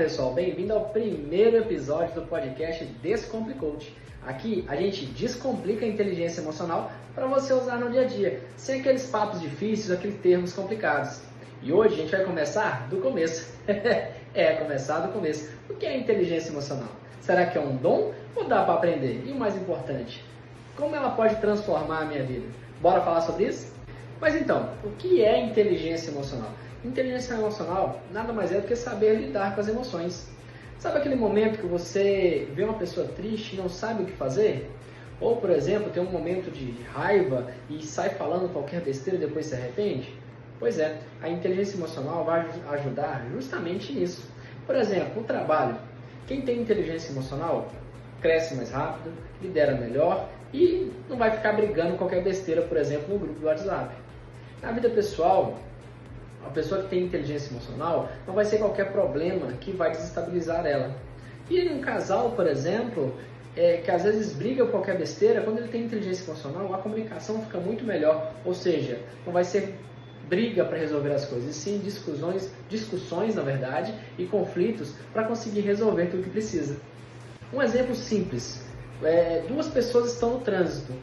pessoal, bem-vindo ao primeiro episódio do podcast Descomplicou-te. Aqui a gente descomplica a inteligência emocional para você usar no dia a dia, sem aqueles papos difíceis, aqueles termos complicados. E hoje a gente vai começar do começo. Começar do começo. O que é inteligência emocional? Será que é um dom ou dá para aprender? E o mais importante, como ela pode transformar a minha vida? Bora falar sobre isso? Mas então, o que é inteligência emocional? Inteligência emocional nada mais é do que saber lidar com as emoções. Sabe aquele momento que você vê uma pessoa triste e não sabe o que fazer? Ou, por exemplo, tem um momento de raiva e sai falando qualquer besteira e depois se arrepende? Pois é, a inteligência emocional vai ajudar justamente nisso. Por exemplo, no trabalho, quem tem inteligência emocional cresce mais rápido, lidera melhor e não vai ficar brigando com qualquer besteira, por exemplo, no grupo do WhatsApp. Na vida pessoal, a pessoa que tem inteligência emocional não vai ser qualquer problema que vai desestabilizar ela. E em um casal, por exemplo, que às vezes briga por qualquer besteira, quando ele tem inteligência emocional, a comunicação fica muito melhor. Ou seja, não vai ser briga para resolver as coisas, e sim discussões, na verdade, e conflitos para conseguir resolver tudo o que precisa. Um exemplo simples, duas pessoas estão no trânsito,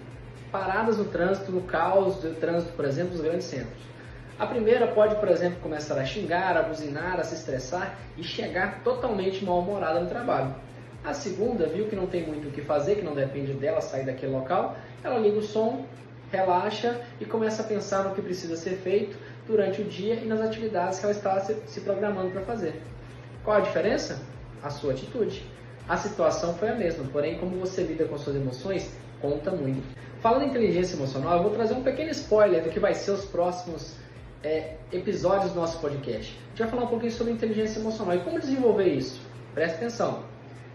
paradas no trânsito, no caos do trânsito, por exemplo, dos grandes centros. A primeira pode, por exemplo, começar a xingar, a buzinar, a se estressar e chegar totalmente mal-humorada no trabalho. A segunda viu que não tem muito o que fazer, que não depende dela sair daquele local, ela liga o som, relaxa e começa a pensar no que precisa ser feito durante o dia e nas atividades que ela está se programando para fazer. Qual a diferença? A sua atitude. A situação foi a mesma, porém como você lida com suas emoções conta muito. Falando em inteligência emocional, eu vou trazer um pequeno spoiler do que vai ser os próximos episódios do nosso podcast. A gente vai falar um pouquinho sobre inteligência emocional e como desenvolver isso. Preste atenção.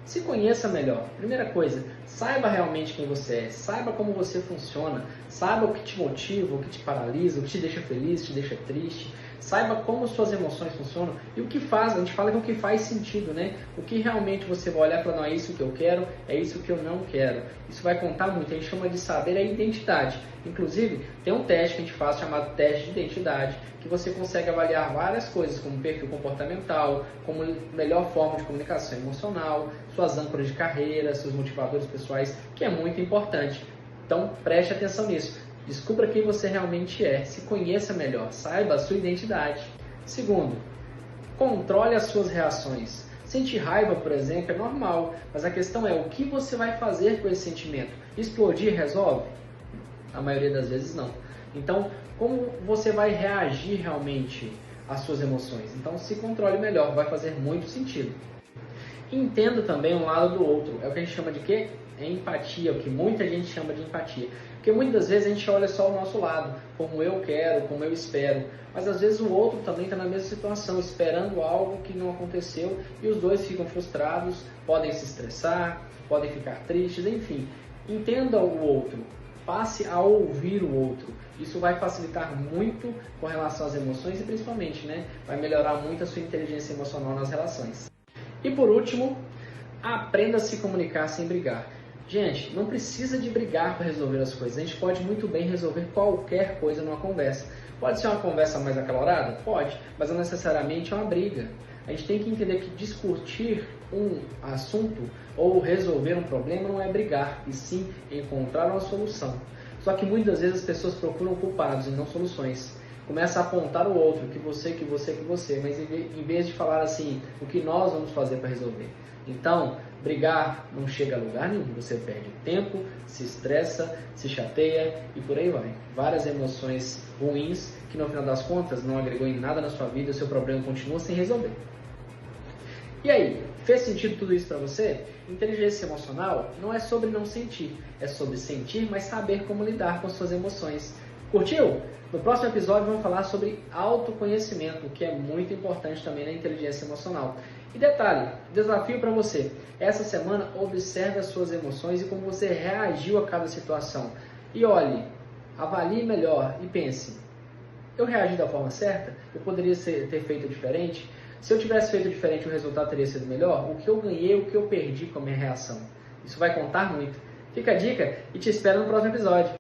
Se conheça melhor. Primeira coisa, saiba realmente quem você é, saiba como você funciona, saiba o que te motiva, o que te paralisa, o que te deixa feliz, te deixa triste, saiba como suas emoções funcionam e o que faz, a gente fala que o que faz sentido, né? O que realmente você vai olhar e falar, não, é isso que eu quero, é isso que eu não quero. Isso vai contar muito, a gente chama de saber a identidade. Inclusive, tem um teste que a gente faz chamado teste de identidade, que você consegue avaliar várias coisas, como perfil comportamental, como melhor forma de comunicação emocional, suas âncoras de carreira, seus motivadores pessoais, que é muito importante. Então, preste atenção nisso. Descubra quem você realmente é, se conheça melhor, saiba a sua identidade. Segundo, controle as suas reações. Sentir raiva, por exemplo, é normal, mas a questão é o que você vai fazer com esse sentimento. Explodir resolve? A maioria das vezes não. Então, como você vai reagir realmente às suas emoções? Então, se controle melhor, vai fazer muito sentido. Entenda também um lado do outro. É o que a gente chama de quê? Empatia, o que muita gente chama de empatia. Porque muitas das vezes a gente olha só o nosso lado, como eu quero, como eu espero. Mas às vezes o outro também está na mesma situação, esperando algo que não aconteceu e os dois ficam frustrados, podem se estressar, podem ficar tristes, enfim. Entenda o outro, passe a ouvir o outro. Isso vai facilitar muito com relação às emoções e principalmente, vai melhorar muito a sua inteligência emocional nas relações. E por último, aprenda a se comunicar sem brigar. Gente, não precisa de brigar para resolver as coisas. A gente pode muito bem resolver qualquer coisa numa conversa. Pode ser uma conversa mais acalorada? Pode, mas não necessariamente é uma briga. A gente tem que entender que discutir um assunto ou resolver um problema não é brigar, e sim encontrar uma solução. Só que muitas vezes as pessoas procuram culpados e não soluções. Começa a apontar o outro, que você, mas em vez de falar assim, o que nós vamos fazer para resolver. Então, brigar não chega a lugar nenhum, você perde tempo, se estressa, se chateia e por aí vai. Várias emoções ruins que no final das contas não agregou em nada na sua vida, o seu problema continua sem resolver. E aí, fez sentido tudo isso para você? Inteligência emocional não é sobre não sentir, é sobre sentir, mas saber como lidar com suas emoções. Curtiu? No próximo episódio vamos falar sobre autoconhecimento, que é muito importante também na inteligência emocional. E detalhe, desafio para você. Essa semana observe as suas emoções e como você reagiu a cada situação. E olhe, avalie melhor e pense, eu reagi da forma certa? Eu poderia ter feito diferente? Se eu tivesse feito diferente, o resultado teria sido melhor? O que eu ganhei, o que eu perdi com a minha reação? Isso vai contar muito. Fica a dica e te espero no próximo episódio.